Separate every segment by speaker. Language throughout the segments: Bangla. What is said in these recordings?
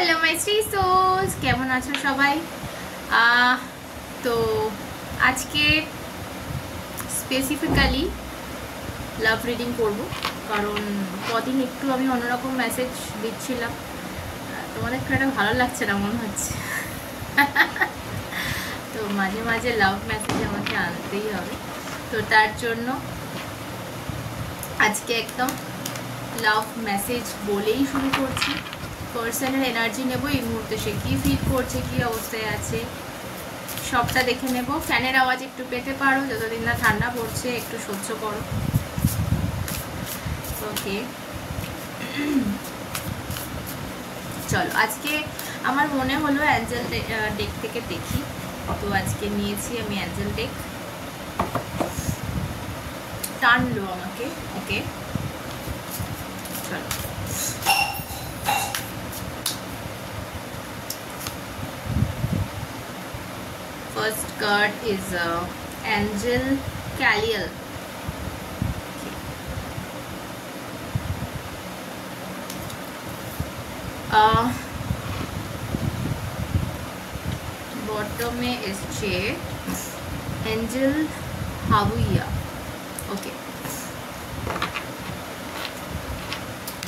Speaker 1: হ্যালো মাই শ্রী সোলস, কেমন আছো সবাই? তো আজকে স্পেসিফিক্যালি লাভ রিডিং করব, কারণ কদিন একটু আমি অন্যরকম মেসেজ দিচ্ছিলাম, তোমাদের খুব একটা ভালো লাগছে না মনে হচ্ছে। তো মাঝে মাঝে লাভ মেসেজ আমাকে আনতেই হবে, তো তার জন্য আজকে একদম লাভ মেসেজ বলেই শুরু করছি। পার্সনের এনার্জি নেব এই মুহূর্তে, সে কী ফিল করছে, কী অবস্থায় আছে সবটা দেখে নেব। ফ্যানের আওয়াজ একটু পেতে পারো, যতদিন না ঠান্ডা পড়ছে একটু সহ্য করো। ওকে, চলো আজকে আমার মনে হলো অ্যাঞ্জেল ডেক থেকে দেখি, তো আজকে নিয়েছি আমি অ্যাঞ্জেল ডেক। টানলো আমাকে, ওকে চলো। First card is Angel Caliel. Bottom में इससे Angel Havuya. Okay.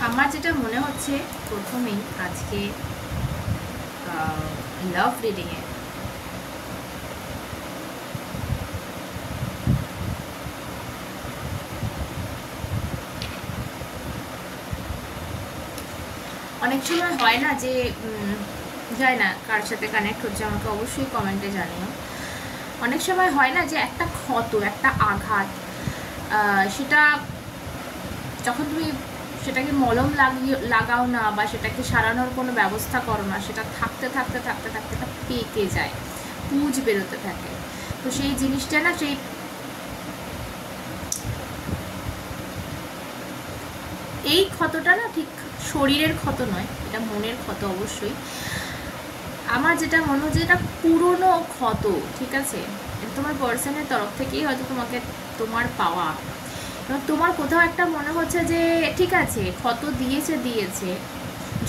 Speaker 1: আমার যেটা মনে হচ্ছে প্রথমেই আজকে লাভ রিডিংয়ে অনেক সময় হয় না যে যায় না কার সাথে কানেক্ট হচ্ছে, আমাকে অবশ্যই কমেন্টে জানিও। অনেক সময় হয় না যে একটা ক্ষত, একটা আঘাত, সেটা যখন তুমি সেটাকে মলম লাগাও না বা সেটাকে সারানোর কোনো ব্যবস্থা করো না, সেটা থাকতে থাকতে থাকতে থাকতে এটা পেকে যায়, পুঁজ বেরোতে থাকে। তো সেই জিনিসটা না, সেই এই ক্ষতটা না ঠিক শরীরের ক্ষত নয়, এটা মনের ক্ষত অবশ্যই। আমার যেটা মনে হচ্ছে এটা পুরনো ক্ষত, ঠিক আছে? তোমার পার্সনের তরফ থেকেই হয়তো তোমাকে তোমার পাওয়া, এবং তোমার কোথাও একটা মনে হচ্ছে যে ঠিক আছে ক্ষত দিয়েছে,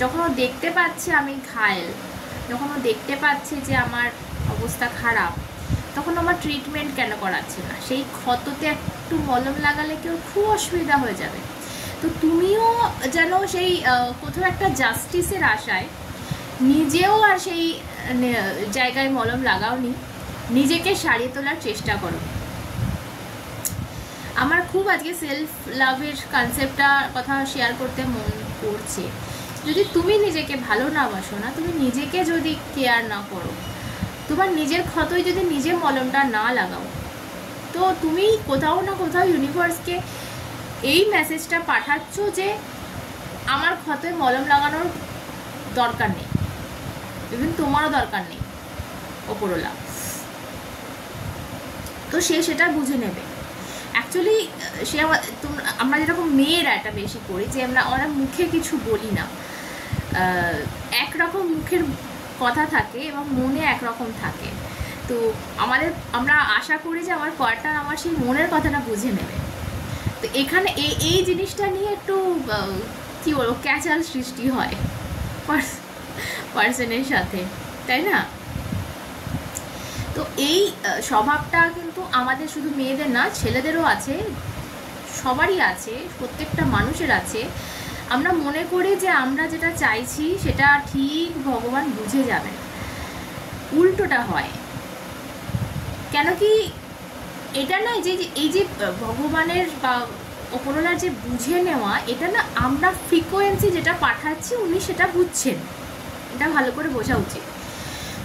Speaker 1: যখন ও দেখতে পাচ্ছে আমি ঘায়েল, যখন ও দেখতে পাচ্ছে যে আমার অবস্থা খারাপ, তখন আমার ট্রিটমেন্ট কেন করাচ্ছে না? সেই ক্ষততে একটু মলম লাগালে কেউ খুব অসুবিধা হয়ে যাবে। তো তুমিও যেন সেই কোথাও একটা জাস্টিসের আশায় নিজেও আর সেই জায়গায় মলম লাগাওনি, নিজেকে সারিয়ে তোলার চেষ্টা করো। আমার খুব আজকে সেলফ লাভের কনসেপ্টটা কথা শেয়ার করতে মন করছে। যদি তুমি নিজেকে ভালো না বাসো না, তুমি নিজেকে যদি কেয়ার না করো, তোমার নিজের ক্ষতই যদি নিজে মলমটা না লাগাও, তো তুমি কোথাও না কোথাও ইউনিভার্সকে এই মেসেজটা পাঠাচ্ছ যে আমার ক্ষতে মলম লাগানোর দরকার নেই, ইভেন তোমারও দরকার নেই, ওপরওয়ালা। তো সে সেটা বুঝে নেবে। অ্যাকচুয়ালি সে আমরা যেরকম মেয়েরা এটা বেশি করি যে আমরা মুখে কিছু বলি না, একরকম মুখের কথা থাকে এবং মনে একরকম থাকে। তো আমরা আশা করি যে আমার পার্টনার আমার সেই মনের কথাটা বুঝে নেবে। তো এখানে এই জিনিসটা নিয়ে একটু কী বলবো, ক্যাচাল সৃষ্টি হয় পার্সনের সাথে, তাই না? তো এই স্বভাবটা কিন্তু আমাদের শুধু মেয়েদের না, ছেলেদেরও আছে, সবারই আছে, প্রত্যেকটা মানুষের আছে। আমরা মনে করি যে আমরা যেটা চাইছি সেটা ঠিক ভগবান বুঝে যাবেন, উল্টোটা হয়। কেন কি এটা নয় যে এই যে ভগবানের বা ওপরওয়ালার যে বুঝে নেওয়া, এটা না আমরা ফ্রিকোয়েন্সি যেটা পাঠাচ্ছি উনি সেটা বুঝছেন, এটা ভালো করে বোঝা উচিত।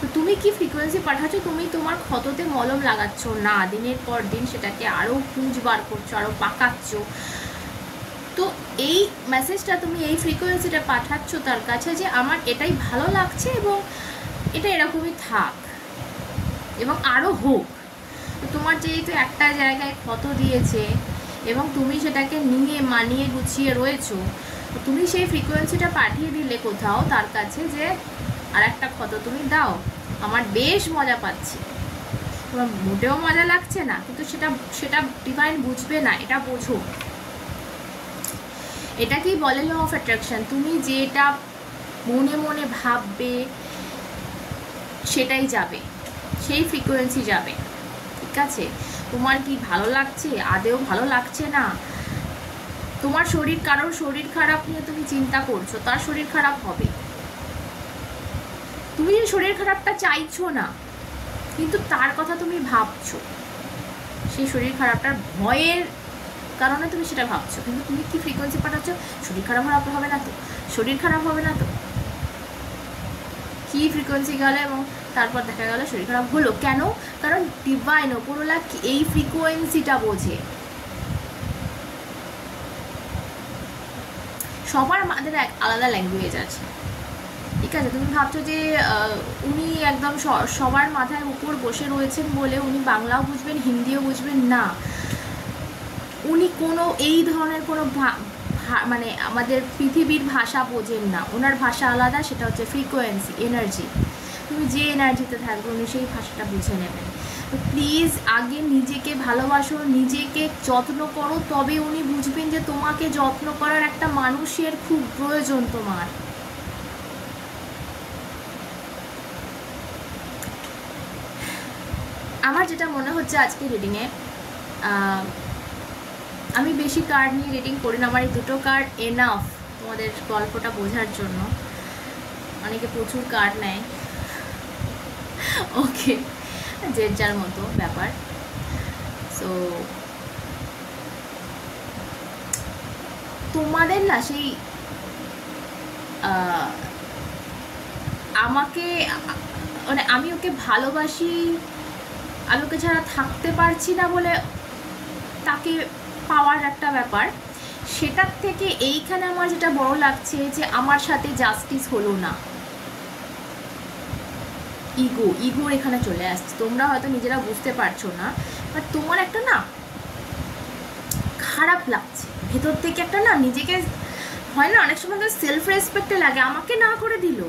Speaker 1: তো তুমি কি ফ্রিকোয়েন্সি পাঠাচ্ছ? তুমি তোমার ক্ষততে মলম লাগাচ্ছ না, দিনের পর দিন সেটাকে আরও পুঁজ বার করছো, আরও পাকাচ্ছ। তো এই মেসেজটা তুমি এই ফ্রিকোয়েন্সিটা পাঠাচ্ছ তার কাছে যে আমার এটাই ভালো লাগছে এবং এটা এরকমই থাক এবং আরও হোক। তো তোমার যেহেতু একটা জায়গায় ক্ষত দিয়েছে এবং তুমি সেটাকে নিয়ে মানিয়ে গুছিয়ে রয়েছো, তুমি সেই ফ্রিকোয়েন্সিটা পাঠিয়ে দিলে কোথাও তার কাছে যে আর একটা ক্ষত তুমি দাও, আমার বেশ মজা পাচ্ছি। তোমার মোটেও মজা লাগছে না, কিন্তু সেটা ডিভাইন বুঝবে না, এটা বোঝো। এটাকেই বলে ল অফ অ্যাট্রাকশন। তুমি যেটা মনে মনে ভাববে, সেটাই যাবে, সেই ফ্রিকোয়েন্সি যাবে। ঠিক আছে? তোমার কি ভালো লাগছে? আদেও ভালো লাগছে না। তোমার শরীর, কারোর শরীর খারাপ নিয়ে তুমি চিন্তা করছো, তার শরীর খারাপ হবে। তুমি যে শরীর খারাপটা চাইছো না, কিন্তু তার কথা তুমি ভাবছো, সেই শরীর খারাপটার ভয়ের কারণে তুমি সেটা ভাবছো। কিন্তু তুমি কি ফ্রিকোয়েন্সি পাঠাচ্ছ? শরীর খারাপ হবে না তো, শরীর খারাপ হবে না তো। কি ফ্রিকোয়েন্সি গেল এবং তারপর দেখা গেল শরীর খারাপ হলো। কেন? কারণ ডিভাইন, ওপরওয়ালা এই ফ্রিকোয়েন্সিটা বোঝে। সবার আমাদের এক আলাদা ল্যাঙ্গুয়েজ আছে। ঠিক আছে? তুমি ভাবছো যে উনি একদম সবার মাথায় উপর বসে রয়েছেন বলে উনি বাংলাও বুঝবেন, হিন্দিও বুঝবেন না। উনি কোনো এই ধরনের কোনো মানে আমাদের পৃথিবীর ভাষা বোঝেন না। ওনার ভাষা আলাদা, সেটা হচ্ছে ফ্রিকোয়েন্সি, এনার্জি। তুমি যে এনার্জিতে থাকবে উনি সেই ভাষাটা বুঝে নেবেন। তো প্লিজ আগে নিজেকে ভালোবাসো, নিজেকে যত্ন করো, তবে উনি বুঝবেন যে তোমাকে যত্ন করার একটা মানুষের খুব প্রয়োজন তোমার। আমার যেটা মনে হচ্ছে আজকে রিডিংয়ে, আমি বেশি কার্ড নিয়ে রিডিং করি না, আমার এই দুটো কার্ড এনাফ তোমাদের গল্পটা বোঝার জন্য। অনেকে প্রচুর কার্ড নেয়, ওকে, যে যার মতো ব্যাপার। সো তোমাদের না সেই আমাকে, মানে আমি ওকে ভালোবাসি, আমি ওকে ছাড়া থাকতে পারছি না বলে তাকে পাওয়ার একটা ব্যাপার, সেটার থেকে এইখানে আমার যেটা বড় লাগছে যে আমার সাথে জাস্টিস হলো না। ইগোর এখানে চলে আসছে। তোমরা হয়তো নিজেরা বুঝতে পারছো না, বাট তোমার একটা না খারাপ লাগছে ভেতর থেকে, একটা না নিজেকে, হয় না অনেক সময় সেলফ রেসপেক্টে লাগে, আমাকে না করে দিল।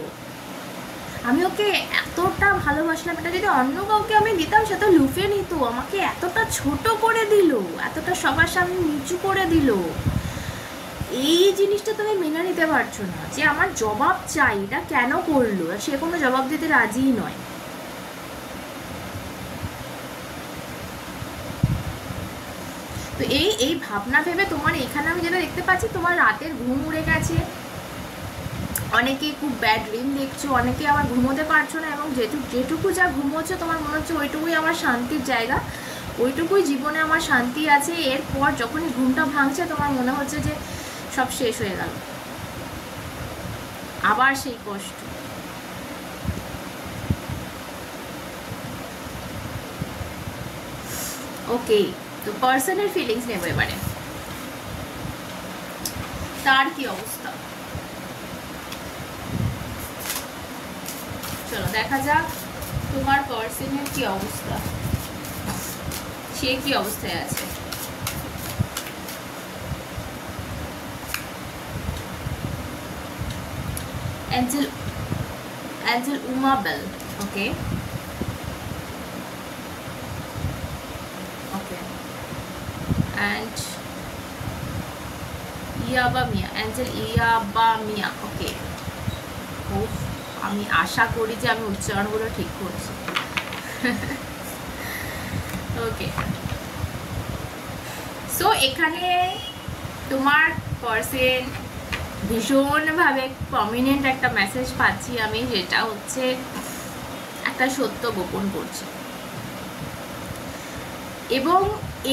Speaker 1: আমি ওকে এতটা ভালোবাসলাম, এটা যদি অন্য কাউকে আমি দিতাম সে তো লুফে নিত। আমাকে এতটা ছোট করে দিল, এতটা সবার সামনে নিচু করে দিল। এই জিনিসটা তুমি মেনে নিতে পারছো না যে আমার জবাব চাই, এটা কেন করলো। সে কোনো জবাব দিতে রাজিই নয়। তো এই ভাবনা ভেবে তোমার এখানে আমি যেটা দেখতে পাচ্ছি, তোমার রাতের ঘুম উড়ে গেছে, অনেকে খুব ব্যাড ড্রিম দেখছো, অনেকে আবার ঘুমোতে পারছো না, এবং যেটুকু যা ঘুমোচ্ছো তোমার মনে হচ্ছে ওইটুকুই আমার শান্তির জায়গা, ওইটুকুই জীবনে আমার শান্তি আছে। এরপর যখনই ঘুমটা ভাঙছে তোমার মনে হচ্ছে যে সব শেষ হয়ে গেল, আবার সেই কষ্ট। ওকে, তো পার্সনের ফিলিংস নেবো এবারে, তার কি অবস্থা। চলো দেখা যাক তোমার পার্সনের কি অবস্থা, সে কি অবস্থায় আছে। Angel Umabel, okay, and Iyabamia, Angel Iyabamia, okay. আমি আশা করি যে আমি উচ্চারণগুলো ঠিক করছি। ওকে, সো এখানে তোমার পার্সন ভীষণভাবে প্রমিনেন্ট একটা মেসেজ পাচ্ছি আমি, যেটা হচ্ছে একটা সত্য গোপন করছে, এবং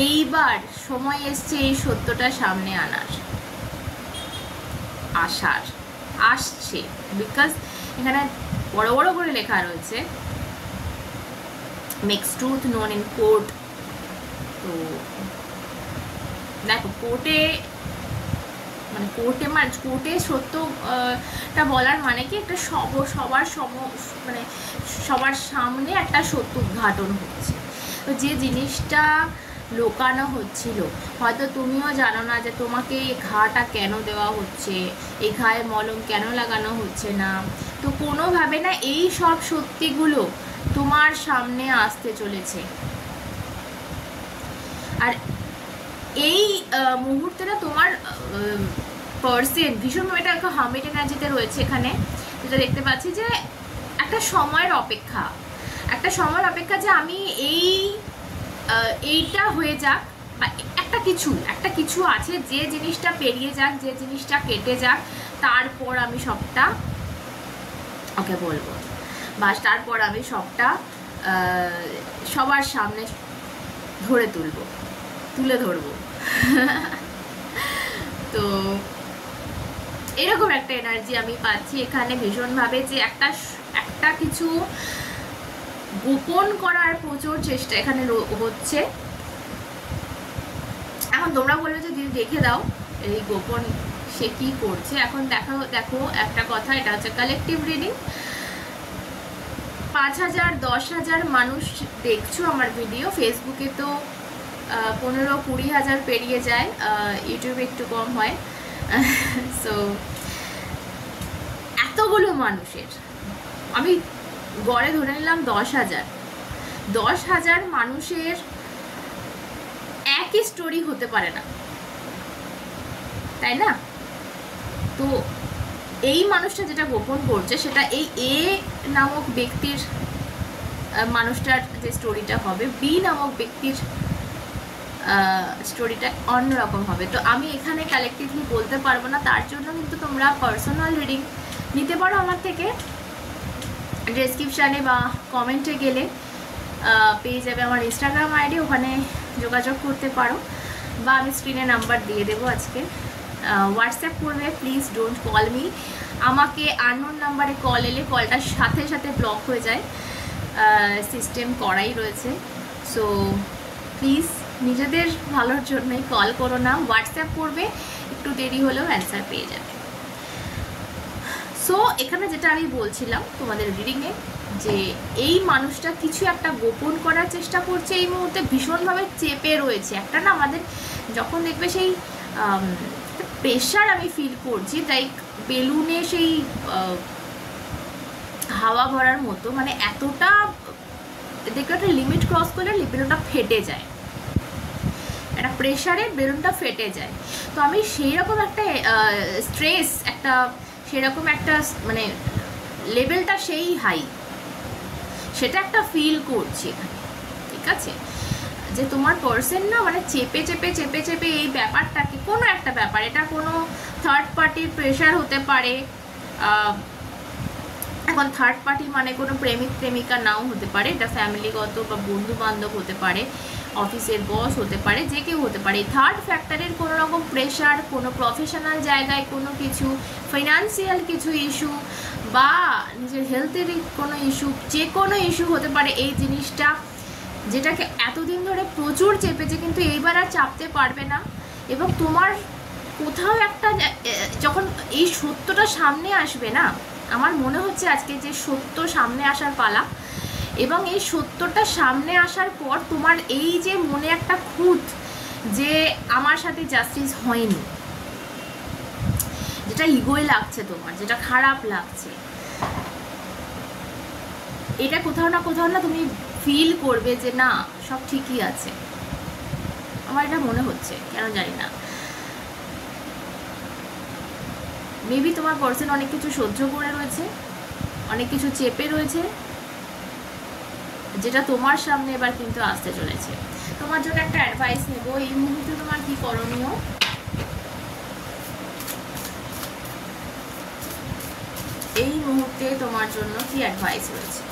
Speaker 1: এইবার সময় এসছে এই সত্যটা সামনে আনার, আসছে। বিকজ এখানে বড় বড় করে লেখা রয়েছে makes truth known in court. তো দেখো, কোর্টে সত্যটা বলার মানে কি, একটা মানে সবার সামনে একটা সত্য উদ্ঘাটন হচ্ছে। তো যে জিনিসটা লোকানো হচ্ছিল, হয়তো তুমিও জানো না যে তোমাকে এই ঘাটা কেন দেওয়া হচ্ছে, এই ঘায়ে মলম কেন লাগানো হচ্ছে না। তো কোনোভাবে না এই সব সত্যিগুলো তোমার সামনে আসতে চলেছে। আর এই মুহূর্তে না তোমার পার্সন ভীষণভাবে একটা হামিট এনার্জিতে রয়েছে এখানে, যেটা দেখতে পাচ্ছি যে একটা সময়ের অপেক্ষা, যে আমি এইটা হয়ে যাক, বা একটা কিছু আছে, যে জিনিসটা পেরিয়ে যাক, যে জিনিসটা কেটে যাক, তারপর আমি সবটা ওকে বলবো, বা তারপর আমি সবটা সবার সামনে তুলে ধরবো। তো এরকম একটা এনার্জি আমি পাচ্ছি এখানে ভীষণভাবে, যে একটা কিছু গোপন করার প্রচুর চেষ্টা এখানে হচ্ছে। এখন তোমরা বলবে যে দিদি দেখে দাও এই গোপন সে কি করছে। এখন দেখো একটা কথা, এটা হচ্ছে কালেকটিভ রিডিং। 5,000 10,000 মানুষ দেখছো আমার ভিডিও, ফেসবুকে তো 15-20,000 পেরিয়ে যায়, ইউটিউবে একটু কম হয়। সো এতগুলো মানুষের আমি গড়ে ধরে নিলাম 10,000 মানুষের একই স্টোরি হতে পারে না, তাই না? তো এই মানুষটা যেটা গোপন করছে সেটা এই এ নামক ব্যক্তির, মানুষটার যে স্টোরিটা হবে, বি নামক ব্যক্তির স্টোরিটা অন্যরকম হবে। তো আমি এখানে কালেকটিভলি বলতে পারবো না, তার জন্য কিন্তু তোমরা পার্সোনাল রিডিং নিতে পারো আমার থেকে। ডেসক্রিপশানে বা কমেন্টে গেলে পেয়ে যাবে আমার ইনস্টাগ্রাম আইডি, ওখানে যোগাযোগ করতে পারো, বা আমি স্ক্রিনে নাম্বার দিয়ে দেবো আজকে। হোয়াটসঅ্যাপ করবে, প্লিজ ডোন্ট কল মি। আমাকে আননোন নাম্বারে কল এলে কলটার সাথে সাথে ব্লক হয়ে যায়, সিস্টেম করাই রয়েছে। সো প্লিজ নিজেদের ভালোর জন্যই কল করো না, হোয়াটসঅ্যাপ করবে, একটু দেরি হলেও অ্যান্সার পেয়ে যাবে। সো এখানে যেটা আমি বলছিলাম তোমাদের রিডিংয়ে, যে এই মানুষটা কিছু একটা গোপন করার চেষ্টা করছে, এই মুহূর্তে ভীষণভাবে চেপে রয়েছে। একটা না আমাদের যখন দেখবে সেই প্রেশার আমি ফিল করছি, লাইক বেলুনে সেই হাওয়া ভরার মতো, মানে এতটা দেখবে একটা লিমিট ক্রস করলে বেলুনটা ফেটে যায়, একটা প্রেশারে বেলুনটা ফেটে যায়। তো আমি সেই রকম একটা স্ট্রেস, সেরকম একটা মানে লেভেলটা সেই হাই, সেটা একটা ফিল করছি এখানে, ঠিক আছে? যে তোমার পার্সন না মানে চেপে এই ব্যাপারটাকে, কোনো একটা ব্যাপার, এটা কোনো থার্ড পার্টির প্রেশার হতে পারে। এখন থার্ড পার্টি মানে কোনো প্রেমিক প্রেমিকা নাও হতে পারে, এটা ফ্যামিলিগত বা বন্ধু বান্ধব হতে পারে, অফিসের বস হতে পারে, যে কেউ হতে পারে। থার্ড ফ্যাক্টরের কোনো রকম প্রেশার, কোনো প্রফেশনাল জায়গায় কোনো কিছু, ফাইন্যান্সিয়াল কিছু ইস্যু, বা নিজের হেলথের কোনো ইস্যু, যে কোনো ইস্যু হতে পারে। এই জিনিসটা যেটাকে এতদিন ধরে প্রচুর চেপেছে, কিন্তু এইবার আর চাপতে পারবে না। এবং তোমার কোথাও একটা, যখন এই সত্যটা সামনে আসবে না, আমার মনে হচ্ছে আজকে যে সত্য সামনে আসার পালা, এবং এই সত্যটা সামনে আসার পর তোমার এই যে মনে একটা খুঁত, যে আমার সাথে জাস্টিস হয়নি, যেটা ইগোয় লাগছে তোমার, যেটা খারাপ লাগছে, এটা কোথাও না তুমি ফিল করবে যে না, সব ঠিকই আছে। আমার এটা মনে হচ্ছে, কেন জানি না। মেবি তোমার পার্সন অনেক কিছু সহ্য করে রয়েছে, অনেক কিছু চেপে রয়েছে, যেটা তোমার সামনে এবার কিন্তু আসতে চলেছে। তোমার জন্য একটা অ্যাডভাইস নেব, এই মুহূর্তে তোমার কি করণীয়। এই মুহূর্তে তোমার জন্য কি অ্যাডভাইস রয়েছে?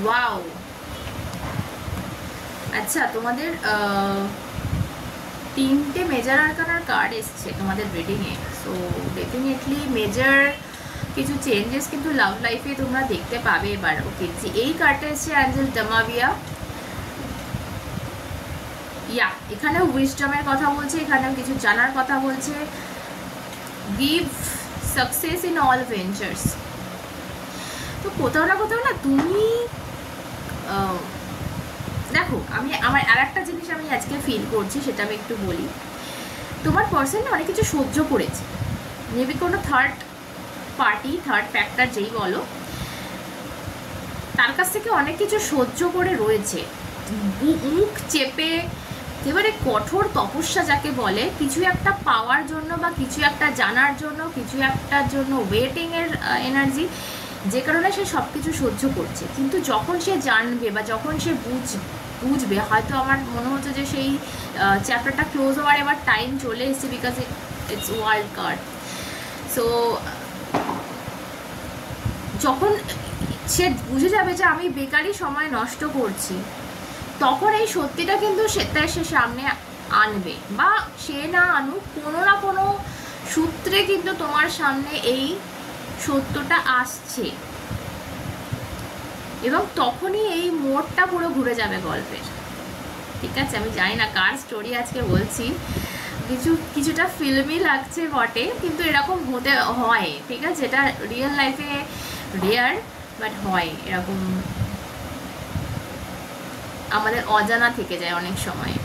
Speaker 1: ওয়াও, আচ্ছা, তোমাদের 3টে মেজর আরকানার কার্ড এসছে তোমাদের রিডিংয়ে। সো ডেফিনেটলি মেজর কিছু চেঞ্জেস কিন্তু লাভ লাইফে তোমরা দেখতে পাবে এবার। ওকে, যে এই কার্ডটা এসছে অ্যাঞ্জেল ডামাভিয়া। এখানেও উইজডমের কথা বলছে, এখানেও কিছু জানার কথা বলছে। Give success in all ventures. তো কোথাও না তুমি দেখো, আমার আর একটা জিনিস আমি আজকে ফিল করছি, সেটা আমি একটু বলি। তোমার পার্সন না অনেক কিছু সহ্য করেছে, মেবি কোনো থার্ড পার্টি, থার্ড ফ্যাক্টর যেই বলো, তার কাছ থেকে অনেক কিছু সহ্য করে রয়েছে, মুখ চেপে এবারে কঠোর তপস্যা যাকে বলে, কিছু একটা পাওয়ার জন্য বা কিছু একটা জানার জন্য, কিছু একটার জন্য ওয়েটিংয়ের এনার্জি, যে কারণে সে সব কিছু সহ্য করছে। কিন্তু যখন সে জানবে বা যখন সে বুঝবে, হয়তো আমার মনে হচ্ছে যে সেই চ্যাপ্টারটা ক্লোজ হওয়ার এবার টাইম চলে এসেছে, because it's world card. So যখন সে বুঝে যাবে যে আমি বেকারই সময় নষ্ট করছি, তখন এই সত্যিটা কিন্তু সে সামনে আনবে, বা সে না আনুক, কোনো না কোনো সূত্রে কিন্তু তোমার সামনে এই সত্যটা আসছে, এবং তখনই এই মোড়টা পুরো ঘুরে যাবে গল্পের। ঠিক আছে, আমি জানি না কার স্টোরি আজকে বলছি, কিছুটা ফিল্মি লাগছে বটে, কিন্তু এরকম হতে হয়। ঠিক আছে, এটা রিয়েল লাইফে রেয়ার, বাট হয় এরকম, আমাদের অজানা থেকে যায় অনেক সময়।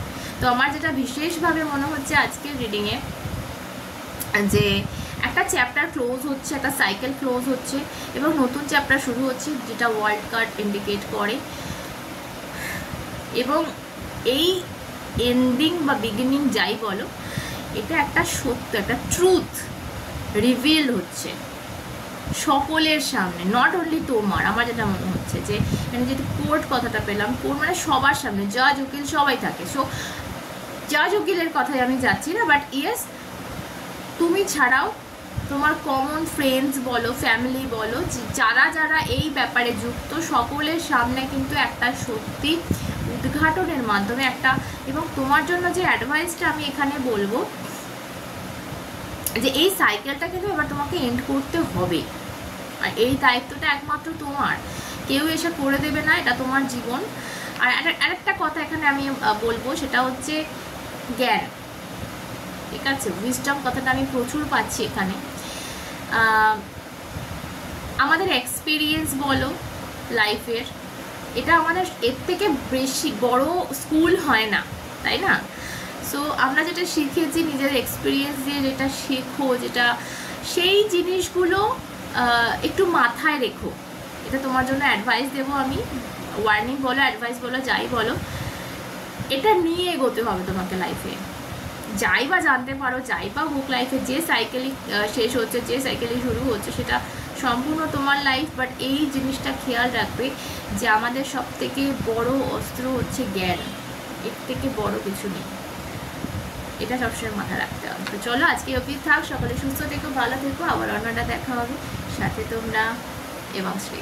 Speaker 1: তো আমার যেটা বিশেষভাবে মনে হচ্ছে আজকের রিডিংয়ে, যে একটা চ্যাপ্টার ক্লোজ হচ্ছে, একটা সাইকেল ক্লোজ হচ্ছে, এবং নতুন চ্যাপ্টার শুরু হচ্ছে, যেটা ওয়ার্ল্ড কার্ড ইন্ডিকেট করে। এবং এই এন্ডিং বা বিগিনিং যাই বলো, এটা একটা সত্য, একটা ট্রুথ রিভিল হচ্ছে সকলের সামনে, নট অনলি তোমার। আমার যেটা মনে হচ্ছে যে আমি যেহেতু কোর্ট কথাটা পেলাম, কোর্ট মানে সবার সামনে, জাজ উকিল সবাই থাকে। সো জাজ উকিলের কথায় আমি যাচ্ছি না, বাট ইয়েস, তুমি ছাড়াও তোমার কমন ফ্রেন্ডস বলো, ফ্যামিলি বলো, যারা যারা এই ব্যাপারে যুক্ত, সকলের সামনে কিন্তু একটা সত্যি উদ্ঘাটনের মাধ্যমে একটা, এবং তোমার জন্য যে অ্যাডভাইসটা আমি এখানে বলবো, যে এই সাইকেলটা কিন্তু এবার তোমাকে এন্ড করতে হবে, আর এই দায়িত্বটা একমাত্র তোমার, কেউ এসে করে দেবে না, এটা তোমার জীবন। আর আরেকটা কথা এখানে আমি বলবো, সেটা হচ্ছে জ্ঞান। ঠিক আছে, উইজডম কথাটা আমি প্রচুর পাচ্ছি এখানে। আমাদের এক্সপিরিয়েন্স বলো লাইফের, এটা আমাদের এর থেকে বেশি বড় স্কুল হয় না, তাই না? সো আমরা যেটা শিখেছি নিজের এক্সপিরিয়েন্স দিয়ে, যেটা শেখো, যেটা সেই জিনিসগুলো একটু মাথায় রেখো। এটা তোমার জন্য অ্যাডভাইস দেবো আমি, ওয়ার্নিং বলো, অ্যাডভাইস বলো, যাই বলো, এটা নিয়ে এগোতে হবে তোমাকে লাইফে। যাই বা জানতে পারো, যাই বা হোক লাইফে, যে সাইকেলই শেষ হচ্ছে, যে সাইকেলই শুরু হচ্ছে, সেটা সম্পূর্ণ তোমার লাইফ। বাট এই জিনিসটা খেয়াল রাখবে যে আমাদের সব থেকে বড় অস্ত্র হচ্ছে জ্ঞান, এর থেকে বড় কিছু নেই, এটা সবসময় মাথায় রাখতে হবে। তো চলো আজকে অবধি থাক, সকলে সুস্থ থেকো, ভালো থেকো, আবার অন্যটা দেখা হবে, সাথে তোমরা এবং শ্রী।